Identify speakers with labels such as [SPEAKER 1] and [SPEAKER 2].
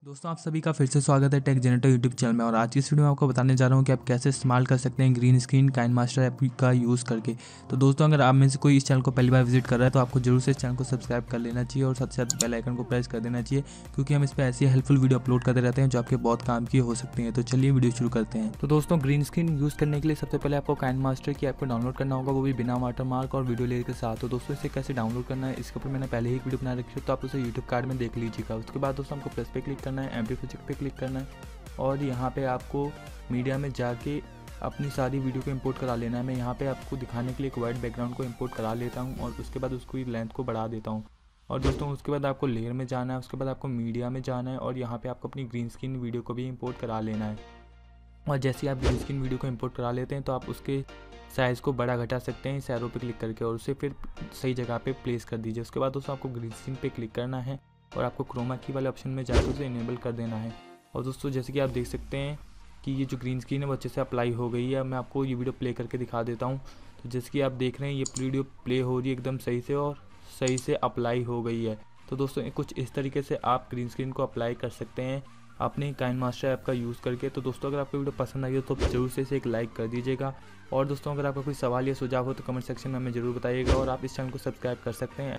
[SPEAKER 1] दोस्तों आप सभी का फिर से स्वागत है टेक जनरेटर यूट्यूब चैनल में। और आज की इस वीडियो में आपको बताने जा रहा हूं कि आप कैसे इस्तेमाल कर सकते हैं ग्रीन स्क्रीन काइनमास्टर ऐप का यूज़ करके। तो दोस्तों अगर आप में से कोई इस चैनल को पहली बार विजिट कर रहा है तो आपको जरूर से इस चैनल को सब्सक्राइब कर लेना चाहिए और साथ ही साथ बेल आइकन को प्रेस कर देना चाहिए, क्योंकि हम इस पर ऐसी हेल्पफुल वीडियो अपलोड करते रहते हैं जो आपके बहुत काम की हो सकती हैं। तो चलिए वीडियो शुरू करते हैं। तो दोस्तों ग्रीन स्क्रीन यूज़ करने के लिए सबसे पहले आपको काइनमास्टर की ऐप को डाउनलोड करना होगा, वो भी बिना वाटरमार्क और वीडियो लेयर के साथ। तो दोस्तों इसे कैसे डाउनलोड करना है इसके ऊपर मैंने पहले ही एक वीडियो बना रखी है, तो आप उसे यूट्यूब कार्ड में देख लीजिएगा। उसके बाद दोस्तों हमको प्लस पे क्लिक करना है, एमडी प्रोजेक्ट पे क्लिक करना है और यहाँ पे आपको मीडिया में जाके अपनी सारी वीडियो को इंपोर्ट करा लेना है। मैं यहाँ पे आपको दिखाने के लिए एक वाइट बैकग्राउंड को इंपोर्ट करा लेता हूँ और उसके बाद उसकी लेंथ को बढ़ा देता हूँ। और दोस्तों उसके बाद आपको लेयर में जाना है, उसके बाद आपको मीडिया में जाना है और यहाँ पे आपको अपनी ग्रीन स्क्रीन वीडियो को भी इंपोर्ट करा लेना है। और जैसे ही आप ग्रीन स्क्रीन वीडियो को इंपोर्ट करा लेते हैं तो आप उसके साइज़ को बड़ा घटा सकते हैं इस एरो पे क्लिक करके और उसे फिर सही जगह पे प्लेस कर दीजिए। उसके बाद दोस्तों आपको ग्रीन स्क्रीन पे क्लिक करना है और आपको क्रोमा की वाले ऑप्शन में जाकर उसे इनेबल कर देना है। और दोस्तों जैसे कि आप देख सकते हैं कि ये जो ग्रीन स्क्रीन है वो अच्छे से अप्लाई हो गई है। मैं आपको ये वीडियो प्ले करके दिखा देता हूँ। तो जैसे कि आप देख रहे हैं ये वीडियो प्ले हो रही है एकदम सही से और सही से अप्लाई हो गई है। तो दोस्तों कुछ इस तरीके से आप ग्रीन स्क्रीन को अप्लाई कर सकते हैं अपने काइनमास्टर ऐप का यूज़ करके। तो दोस्तों अगर आपको वीडियो पसंद आई हो तो जरूर से इसे एक लाइक कर दीजिएगा। और दोस्तों अगर आपका कोई सवाल या सुझाव हो तो कमेंट सेक्शन में हमें ज़रूर बताइएगा और आप इस चैनल को सब्सक्राइब कर सकते हैं।